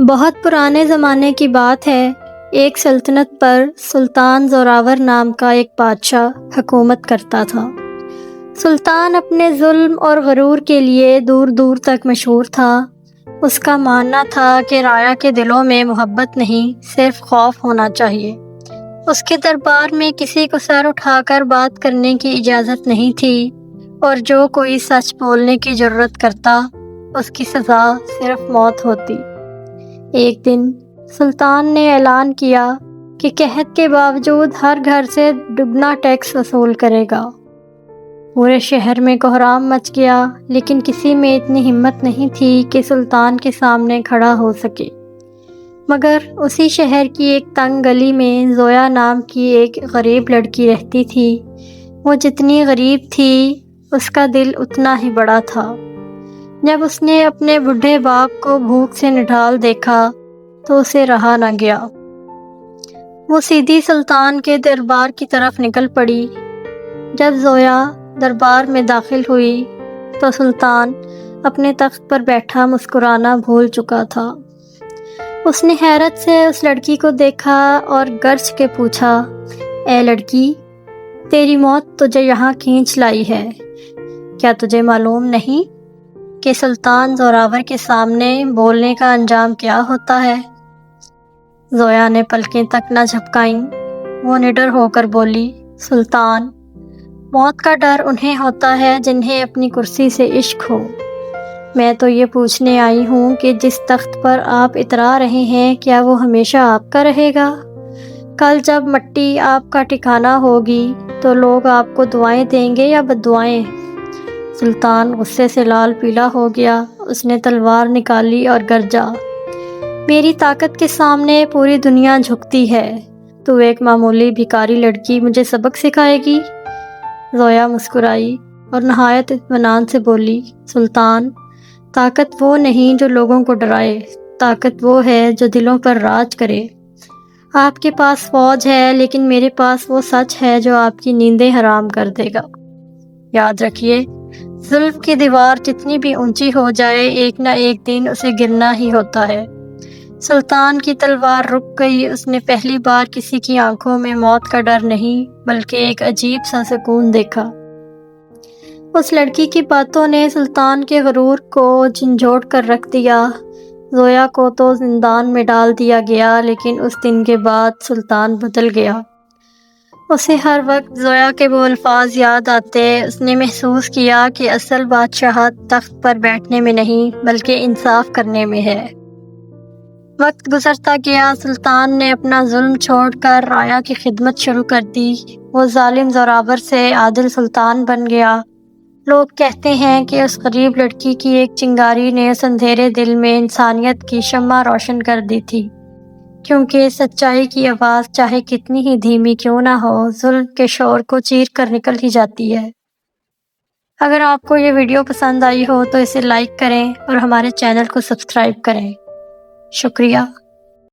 بہت پرانے زمانے کی بات ہے، ایک سلطنت پر سلطان زوراور نام کا ایک بادشاہ حکومت کرتا تھا۔ سلطان اپنے ظلم اور غرور کے لیے دور دور تک مشہور تھا۔ اس کا ماننا تھا کہ رعایا کے دلوں میں محبت نہیں، صرف خوف ہونا چاہیے۔ اس کے دربار میں کسی کو سر اٹھا کر بات کرنے کی اجازت نہیں تھی، اور جو کوئی سچ بولنے کی جرات کرتا، اس کی سزا صرف موت ہوتی۔ ایک دن سلطان نے اعلان کیا کہ قحط کے باوجود ہر گھر سے دگنا ٹیکس وصول کرے گا۔ پورے شہر میں کوہرام مچ گیا، لیکن کسی میں اتنی ہمت نہیں تھی کہ سلطان کے سامنے کھڑا ہو سکے۔ مگر اسی شہر کی ایک تنگ گلی میں زویا نام کی ایک غریب لڑکی رہتی تھی۔ وہ جتنی غریب تھی، اس کا دل اتنا ہی بڑا تھا۔ جب اس نے اپنے بوڑھے باپ کو بھوک سے نڈھال دیکھا تو اسے رہا نہ گیا۔ وہ سیدھی سلطان کے دربار کی طرف نکل پڑی۔ جب زویا دربار میں داخل ہوئی تو سلطان اپنے تخت پر بیٹھا مسکرانا بھول چکا تھا۔ اس نے حیرت سے اس لڑکی کو دیکھا اور گرج کے پوچھا، اے لڑکی، تیری موت تجھے یہاں کھینچ لائی ہے۔ کیا تجھے معلوم نہیں کہ سلطان زوراور کے سامنے بولنے کا انجام کیا ہوتا ہے؟ زویا نے پلکیں تک نہ جھپکائیں۔ وہ نڈر ہو کر بولی، سلطان، موت کا ڈر انہیں ہوتا ہے جنہیں اپنی کرسی سے عشق ہو۔ میں تو یہ پوچھنے آئی ہوں کہ جس تخت پر آپ اترا رہے ہیں، کیا وہ ہمیشہ آپ کا رہے گا؟ کل جب مٹی آپ کا ٹھکانہ ہوگی تو لوگ آپ کو دعائیں دیں گے یا بددعائیں؟ سلطان غصے سے لال پیلا ہو گیا۔ اس نے تلوار نکالی اور گرجا، میری طاقت کے سامنے پوری دنیا جھکتی ہے۔ تو ایک معمولی بھکاری لڑکی مجھے سبق سکھائے گی؟ زویا مسکرائی اور نہایت اطمینان سے بولی، سلطان، طاقت وہ نہیں جو لوگوں کو ڈرائے، طاقت وہ ہے جو دلوں پر راج کرے۔ آپ کے پاس فوج ہے، لیکن میرے پاس وہ سچ ہے جو آپ کی نیندیں حرام کر دے گا۔ یاد رکھیے، ظلم کی دیوار جتنی بھی اونچی ہو جائے، ایک نہ ایک دن اسے گرنا ہی ہوتا ہے۔ سلطان کی تلوار رک گئی۔ اس نے پہلی بار کسی کی آنکھوں میں موت کا ڈر نہیں، بلکہ ایک عجیب سا سکون دیکھا۔ اس لڑکی کی باتوں نے سلطان کے غرور کو جھنجھوڑ کر رکھ دیا۔ زویا کو تو زندان میں ڈال دیا گیا، لیکن اس دن کے بعد سلطان بدل گیا۔ اسے ہر وقت زویا کے وہ الفاظ یاد آتے۔ اس نے محسوس کیا کہ اصل بادشاہت تخت پر بیٹھنے میں نہیں، بلکہ انصاف کرنے میں ہے۔ وقت گزرتا گیا۔ سلطان نے اپنا ظلم چھوڑ کر رعایا کی خدمت شروع کر دی۔ وہ ظالم زوراور سے عادل سلطان بن گیا۔ لوگ کہتے ہیں کہ اس غریب لڑکی کی ایک چنگاری نے اس اندھیرے دل میں انسانیت کی شمع روشن کر دی تھی، کیونکہ سچائی کی آواز چاہے کتنی ہی دھیمی کیوں نہ ہو، ظلم کے شور کو چیر کر نکل ہی جاتی ہے۔ اگر آپ کو یہ ویڈیو پسند آئی ہو تو اسے لائک کریں اور ہمارے چینل کو سبسکرائب کریں۔ شکریہ۔